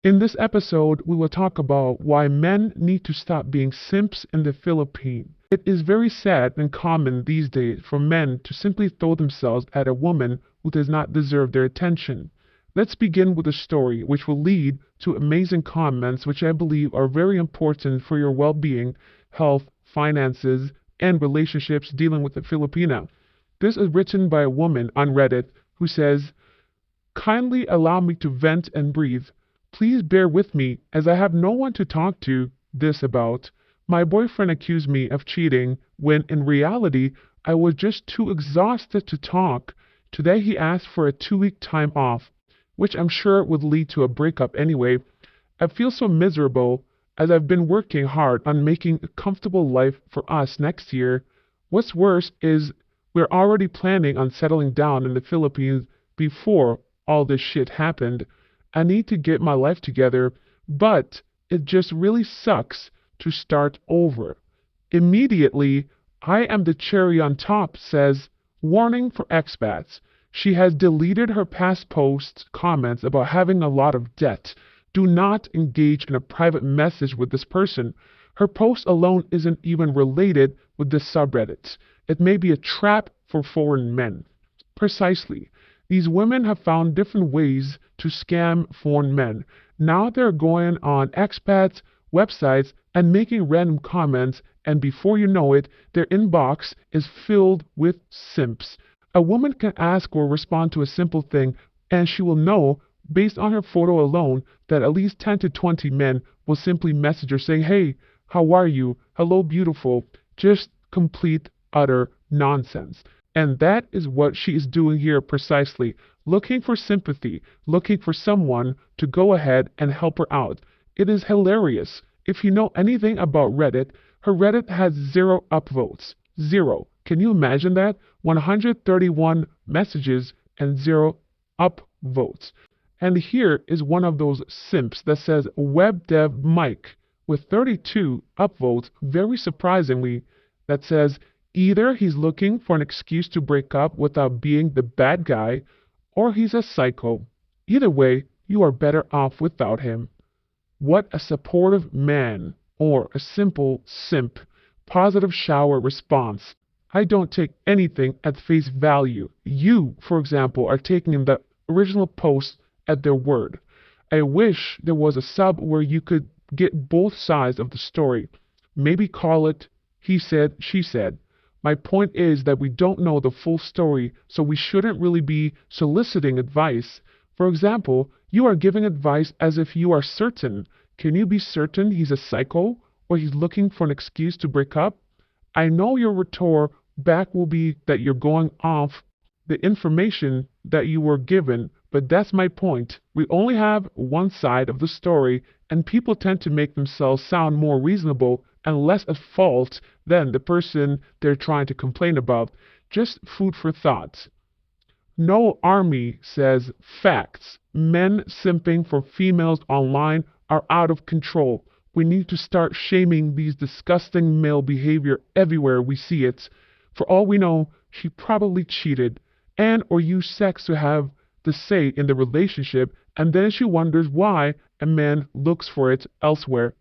In this episode, we will talk about why men need to stop being simps in the Philippines. It is very sad and common these days for men to simply throw themselves at a woman who does not deserve their attention. Let's begin with a story which will lead to amazing comments which I believe are very important for your well-being, health, finances, and relationships dealing with a Filipina. This is written by a woman on Reddit who says, "Kindly allow me to vent and breathe. Please bear with me as I have no one to talk to this about. My boyfriend accused me of cheating when in reality I was just too exhausted to talk. Today he asked for a 2-week time off, which I'm sure would lead to a breakup anyway. I feel so miserable as I've been working hard on making a comfortable life for us next year. What's worse is we're already planning on settling down in the Philippines before all this shit happened. I need to get my life together, but it just really sucks to start over." Immediately, "I am the cherry on top," says, "Warning for expats. She has deleted her past posts comments about having a lot of debt. Do not engage in a private message with this person. Her post alone isn't even related with this subreddit. It may be a trap for foreign men." Precisely. These women have found different ways to scam foreign men. Now they're going on expats' websites and making random comments, and before you know it, their inbox is filled with simps. A woman can ask or respond to a simple thing, and she will know, based on her photo alone, that at least 10 to 20 men will simply message her saying, "Hey, how are you? Hello, beautiful." Just complete, utter nonsense. And that is what she is doing here precisely, looking for sympathy, looking for someone to go ahead and help her out. It is hilarious. If you know anything about Reddit, her Reddit has 0 upvotes. 0. Can you imagine that? 131 messages and 0 upvotes. And here is one of those simps that says Web Dev Mike with 32 upvotes, very surprisingly, that says, "Either he's looking for an excuse to break up without being the bad guy, or he's a psycho. Either way, you are better off without him." What a supportive man, or a simple simp. Positive shower response. I don't take anything at face value. You, for example, are taking the original post at their word. I wish there was a sub where you could get both sides of the story. Maybe call it he said, she said. My point is that we don't know the full story, so we shouldn't really be soliciting advice. For example, you are giving advice as if you are certain. Can you be certain he's a psycho, or he's looking for an excuse to break up? I know your retort back will be that you're going off the information that you were given, but that's my point. We only have one side of the story, and people tend to make themselves sound more reasonable and less at fault than the person they're trying to complain about. Just food for thought. No Army says facts. Men simping for females online are out of control. We need to start shaming these disgusting male behavior everywhere we see it. For all we know, she probably cheated and or used sex to have the say in the relationship, and then she wonders why a man looks for it elsewhere.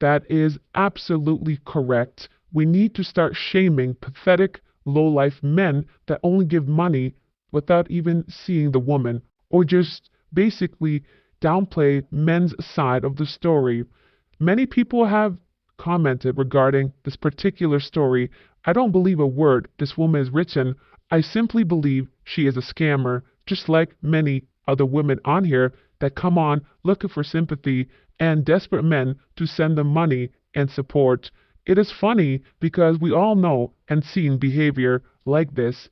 That is absolutely correct. We need to start shaming pathetic, low-life men that only give money without even seeing the woman, or just basically downplay men's side of the story. Many people have commented regarding this particular story. I don't believe a word this woman has written. I simply believe she is a scammer, just like many other women on here that come on looking for sympathy and desperate men to send them money and support. It is funny because we all know and seen behavior like this.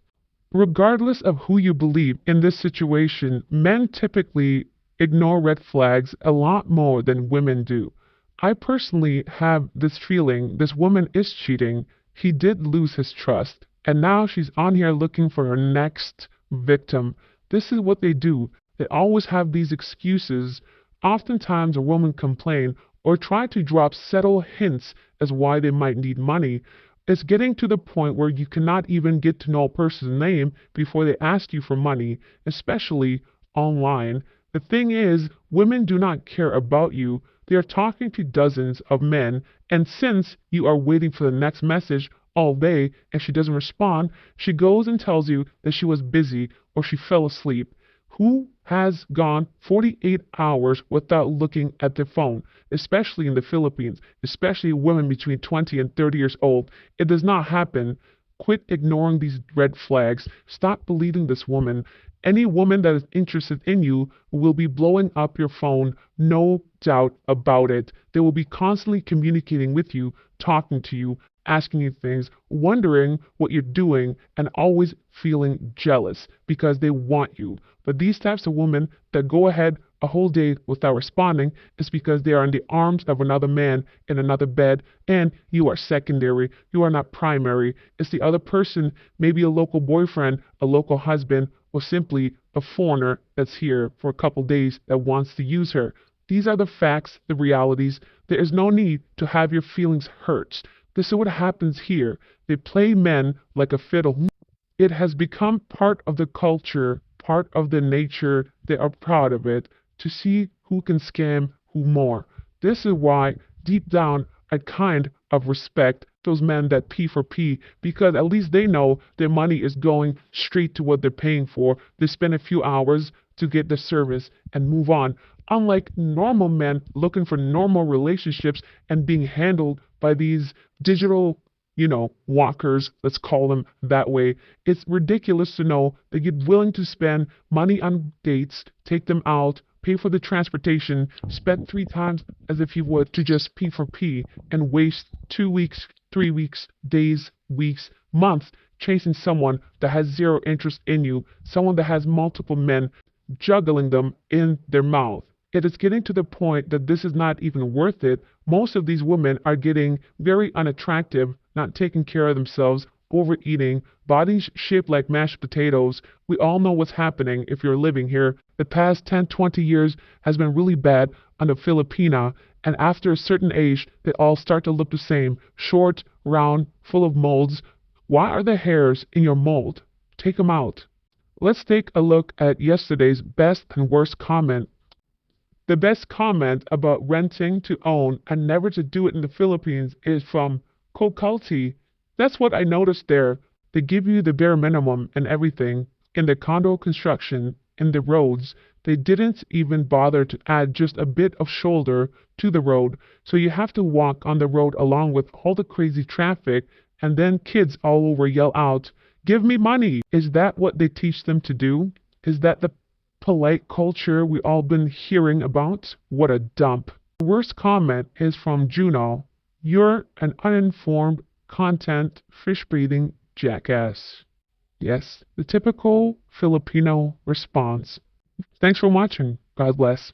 Regardless of who you believe in this situation, men typically ignore red flags a lot more than women do. I personally have this feeling this woman is cheating. He did lose his trust, and now she's on here looking for her next victim. This is what they do. They always have these excuses. Oftentimes a woman complain or try to drop subtle hints as why they might need money. It's getting to the point where you cannot even get to know a person's name before they ask you for money, especially online. The thing is, women do not care about you. They are talking to dozens of men, and since you are waiting for the next message all day and she doesn't respond, she goes and tells you that she was busy or she fell asleep. Who has gone 48 hours without looking at their phone, especially in the Philippines, especially women between 20 and 30 years old? It does not happen. Quit ignoring these red flags. Stop believing this woman. Any woman that is interested in you will be blowing up your phone, no doubt about it. They will be constantly communicating with you, talking to you, asking you things, wondering what you're doing, and always feeling jealous because they want you. But these types of women that go ahead a whole day without responding is because they are in the arms of another man in another bed, and you are secondary. You are not primary. It's the other person, maybe a local boyfriend, a local husband, or simply a foreigner that's here for a couple days that wants to use her. These are the facts, the realities. There is no need to have your feelings hurt. This is what happens here. They play men like a fiddle. It has become part of the culture, part of the nature. They are proud of it to see who can scam who more. This is why, deep down, I kind of respect those men that P for P, because at least they know their money is going straight to what they're paying for. They spend a few hours to get the service and move on. Unlike normal men looking for normal relationships and being handled by these digital, walkers, let's call them that way. It's ridiculous to know that you're willing to spend money on dates, take them out, pay for the transportation, spend 3 times as if you would to just P for P and waste 2 weeks, 3 weeks, days, weeks, months chasing someone that has zero interest in you, someone that has multiple men juggling them in their mouth. It is getting to the point that this is not even worth it. Most of these women are getting very unattractive, not taking care of themselves, overeating, bodies shaped like mashed potatoes. We all know what's happening if you're living here. The past 10, 20 years has been really bad on the Filipina, and after a certain age, they all start to look the same. Short, round, full of molds. Why are there hairs in your mold? Take them out. Let's take a look at yesterday's best and worst comment. The best comment about renting to own and never to do it in the Philippines is from Kokulti. That's what I noticed there. They give you the bare minimum and everything. In the condo construction, in the roads, they didn't even bother to add just a bit of shoulder to the road. So you have to walk on the road along with all the crazy traffic, and then kids all over yell out, "Give me money!" Is that what they teach them to do? Is that the polite culture we all been hearing about? What a dump. The worst comment is from Juno. You're an uninformed, content, fish-breathing jackass. Yes, the typical Filipino response. Thanks for watching. God bless.